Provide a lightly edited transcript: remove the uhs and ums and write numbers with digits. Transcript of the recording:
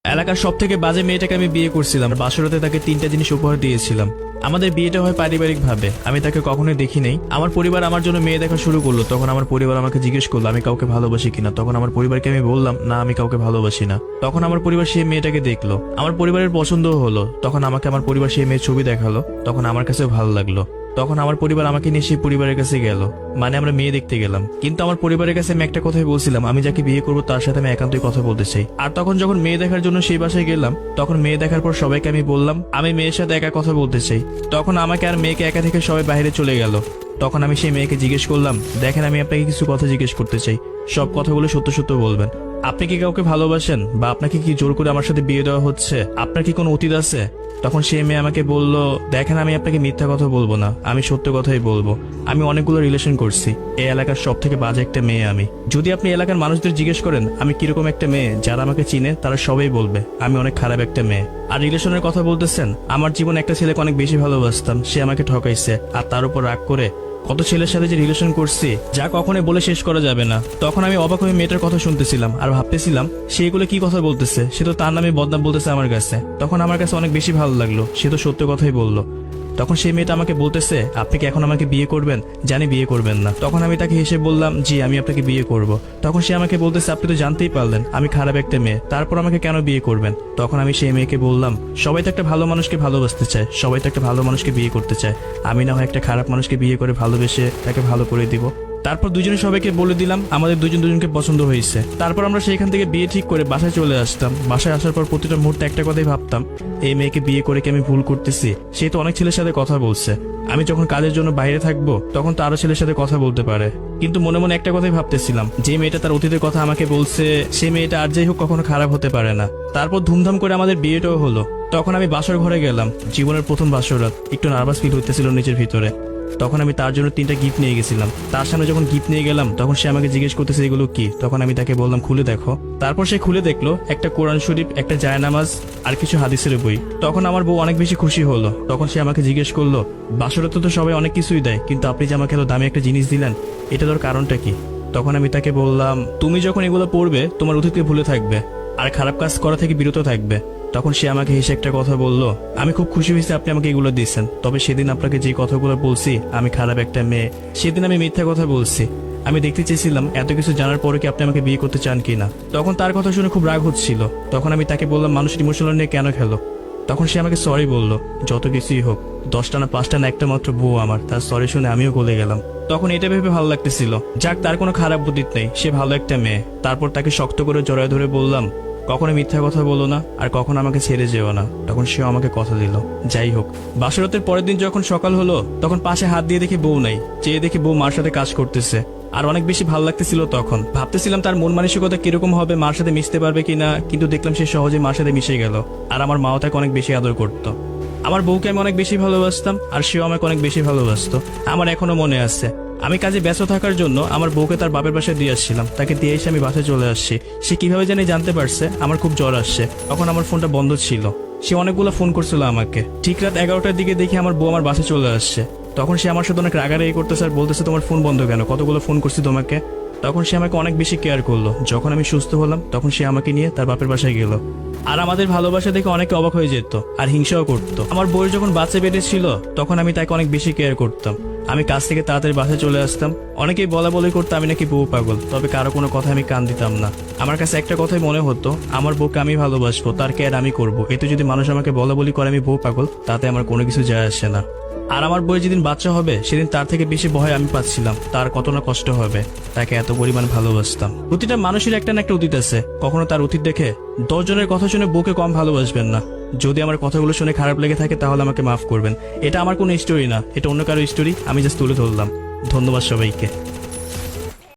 এলাকার সব থেকে বাজে মেয়েটাকে আমি বিয়ে করছিলাম। বাসরাতে তাকে 3টা জিনিস উপহার দিয়েছিলাম। আমাদের বিয়েটা হয় পারিবারিক ভাবে, আমি তাকে কখনোই দেখি নাই। আমার পরিবার আমার জন্য মেয়ে দেখা শুরু করলো। তখন আমার পরিবার আমাকে জিজ্ঞেস করলো আমি কাউকে ভালোবাসি কিনা। তখন আমার পরিবারকে আমি বললাম না, আমি কাউকে ভালোবাসি না। তখন আমার পরিবার সেই মেয়েটাকে দেখলো, আমার পরিবারের পছন্দও হলো। তখন আমাকে আমার পরিবার সেই মেয়ের ছবি দেখালো। তখন আমার কাছেও ভালো লাগলো। তখন আমার পরিবার আমাকে নিয়ে সেই পরিবারের কাছে গেল, মানে আমরা মেয়ে দেখতে গেলাম। কিন্তু আমার পরিবারের কাছে আমি একটা কথাই বলছিলাম, আমি যাকে বিয়ে করবো তার সাথে আমি একান্তই কথা বলতে চাই। আর তখন যখন মেয়ে দেখার জন্য সেই বাসায় গেলাম, তখন মেয়ে দেখার পর সবাইকে আমি বললাম আমি মেয়ের সাথে একা কথা বলতে চাই। তখন আমাকে আর মেয়েকে একা থেকে সবাই বাইরে চলে গেল। তখন আমি সেই মেয়েকে জিজ্ঞেস করলাম, দেখেন আমি আপনাকে কিছু কথা জিজ্ঞেস করতে চাই, সব কথাগুলো সত্য সত্য বলবেন। আপনি কি কাউকে ভালোবাসেন, বা আপনাকে কি জোর করে আমার সাথে বিয়ে দেওয়া হচ্ছে? আপনার কি কোনো অতীত আছে? তখন সেই মেয়ে আমাকে বলল, দেখেন আমি আপনাকে মিথ্যা কথা বলবো না, আমি সত্য কথাই বলবো। আমি অনেকগুলো রিলেশন করছি। এই এলাকার সব থেকে বাজে একটা মেয়ে আমি। যদি আপনি এলাকার মানুষদের জিজ্ঞেস করেন আমি কিরকম একটা মেয়ে, যারা আমাকে চিনে তারা সবাই বলবে আমি অনেক খারাপ একটা মেয়ে। আর রিলেশনের কথা বলতেছেন, আমার জীবনে একটা ছেলেকে অনেক বেশি ভালোবাসতাম, সে আমাকে ঠকাইছে। আর তার উপর রাগ করে কত ছেলের সাথে যে রিলেশন করছি যা কখনোই বলে শেষ করা যাবে না। তখন আমি অবাক হয়ে মেয়েটার কথা শুনতেছিলাম আর ভাবতেছিলাম সে এগুলো কি কথা বলতেছে, সে তো তার নামে বদনাম বলতেছে আমার কাছে। তখন আমার কাছে অনেক বেশি ভালো লাগলো, সে তো সত্য কথাই বললো। তখন সেই মেয়েটা আমাকে বলতেছে আপনি কি এখন আমাকে বিয়ে করবেন? জানি বিয়ে করবেন না। তখন আমি তাকে হেসে বললাম জি আমি আপনাকে বিয়ে করব। তখন সে আমাকে বলতেছে আপনি তো জানতেই পারলেন আমি খারাপ একটা মেয়ে, তারপর আমাকে কেন বিয়ে করবেন? তখন আমি সেই মেয়েকে বললাম সবাই তো একটা ভালো মানুষকে ভালোবাসতে চায়, সবাই তো একটা ভালো মানুষকে বিয়ে করতে চায়, আমি না হয় একটা খারাপ মানুষকে বিয়ে করে ভালোবেসে তাকে ভালো করে দিব। তারপর দুজনে সবাইকে বলে দিলাম আমাদের দুজনকে পছন্দ হয়েছে। তারপর আমরা সেখান থেকে বিয়ে ঠিক করে বাসায় চলে আসতাম। বাসায় আসার পর প্রতিটা মুহূর্তে একটা কথাই ভাবতাম, এই মেয়েকে বিয়ে করে কি আমি ভুল করতেছি? সে তো অনেক ছেলের সাথে কথা বলছে, আমি যখন কাজের জন্য বাইরে থাকবো তখন তো আরো ছেলের সাথে কথা বলতে পারে। কিন্তু মনে মনে একটা কথাই ভাবতেছিলাম, যে মেয়েটা তার অতীতের কথা আমাকে বলছে সে মেয়েটা আর যাই হোক কখনো খারাপ হতে পারে না। তারপর ধুমধাম করে আমাদের বিয়েটাও হলো। তখন আমি বাসর ঘরে গেলাম, জীবনের প্রথম বাসর রাত, একটু নার্ভাস ফিল হইতেছিল নিজের ভিতরে। তখন আমি তার জন্য 3টা গিফট নিয়ে গেছিলাম। তার সামনে যখন গিফট নিয়ে গেলাম তখন সে আমাকে জিজ্ঞেস করতেছে এগুলো কি। তখন আমি তাকে বললাম খুলে দেখো। তারপর সে খুলে দেখলো একটা কোরআন শরীফ, একটা জায়নামাজ আর কিছু হাদিসের বই। তখন আমার বউ অনেক বেশি খুশি হলো। তখন সে আমাকে জিজ্ঞেস করলো বাসরাতে তো সবাই অনেক কিছুই দেয়, কিন্তু আপনি যে আমাকে এত দামি একটা জিনিস দিলেন, এটা তোর কারণটা কি? তখন আমি তাকে বললাম তুমি যখন এগুলো পড়বে তোমার অতীতকে ভুলে থাকবে আর খারাপ কাজ করা থেকে বিরত থাকবে। তখন সে আমাকে হেসে একটা কথা বললো, আমি খুব খুশি হয়েছি আপনি আমাকে এগুলো দিয়েছেন, তবে সেদিন আপনাকে যে কথাগুলো বলছি আমি খারাপ একটা মেয়ে, সেদিন আমি মিথ্যা কথা বলছি। আমি দেখতে চেয়েছিলাম এত কিছু জানার পরে কি আপনি আমাকে বিয়ে করতে চান কিনা। তখন তার কথা শুনে খুব রাগ হচ্ছিল। তখন আমি তাকে বললাম মানুষের ইমোশনাল নিয়ে কেন খেলো? তখন সে আমাকে সরি বললো, যত কিছুই হোক 10টা না 5টা না একটা মাত্র বউ আমার, তার সরি শুনে আমিও গলে গেলাম। তখন এটা ভেবে ভালো লাগতেছিল যাক তার কোনো খারাপ বুদ্ধিত নেই, সে ভালো একটা মেয়ে। তারপর তাকে শক্ত করে জড়ায় ধরে বললাম কখনো মিথ্যা কথা বলো না আর কখনো আমাকে ছেড়ে যেও না। তখন সেও আমাকে কথা দিল। যাই হোক বাসরাতের পরের দিন যখন সকাল হলো তখন পাশে হাত দিয়ে দেখি বউ নাই, চেয়ে দেখি বউ মার সাথে কাজ করতেছে। আর অনেক বেশি ভালো লাগতেছিল। তখন ভাবতেছিলাম তার মন মানসিকতা কিরকম হবে, মার সাথে মিশতে পারবে কিনা, কিন্তু দেখলাম সে সহজে মার সাথে মিশে গেল। আর আমার মাও তাকে অনেক বেশি আদর করতো। আমার বউকে আমি অনেক বেশি ভালোবাসতাম আর সেও আমাকে অনেক বেশি ভালোবাসতো। আমার এখনো মনে আছে আমি কাজে ব্যস্ত থাকার জন্য আমার বউকে তার বাপের বাসায় দিয়ে আসছিলাম, তাকে দিয়ে এসে আমি বাসায় চলে আসছি। সে কিভাবে জানি জানতে পারছে আমার খুব জ্বর আসছে। তখন আমার ফোনটা বন্ধ ছিল, সে অনেকগুলো ফোন করছিল আমাকে। ঠিক রাত 11টার দিকে দেখি আমার বউ আমার বাসায় চলে আসছে। তখন সে আমার সাথে অনেক রাগারাগি করতেছে আর বলতেছে তোমার ফোন বন্ধ কেন, কতগুলো ফোন করছি তোমাকে। তখন সে আমাকে অনেক বেশি কেয়ার করলো। যখন আমি সুস্থ হলাম তখন সে আমাকে নিয়ে তার বাপের বাসায় গেল। আর আমাদের ভালোবাসা দেখে অনেকে অবাক হয়ে যেত আর হিংসাও করতো। আমার বউয়ের যখন বাচ্চা পেটে ছিল তখন আমি তাকে অনেক বেশি কেয়ার করতাম। আমি কাজ থেকে তাড়াতাড়ি বাসায় চলে আসতাম। অনেকেই বলা বলি করতো আমি নাকি বউ পাগল, তবে কারো কোনো কথা আমি কান দিতাম না। আমার কাছে একটা কথাই মনে হতো, আমার বউকে আমি ভালোবাসবো, তার কেয়ার আমি করবো। এতে যদি মানুষ আমাকে বলা বলি করে আমি বউ পাগল, তাতে আমার কোনো কিছু যায় আসে না। আর আমার বউয়ের যেদিন বাচ্চা হবে সেদিন তার থেকে বেশি ভয় আমি পাচ্ছিলাম, তার কত না কষ্ট হবে। তাকে এত পরিমাণ ভালোবাসতাম। প্রতিটা মানুষের একটা না একটা অতীত আছে, কখনো তার অতীত দেখে 10 জনের কথা শুনে বউকে কম ভালোবাসবেন না। যদি আমার কথাগুলো শুনে খারাপ লেগে থাকে তাহলে আমাকে মাফ করবেন। এটা আমার কোনো স্টোরি না, এটা অন্য কারো স্টোরি, আমি জাস্ট তুলে ধরলাম। ধন্যবাদ সবাইকে।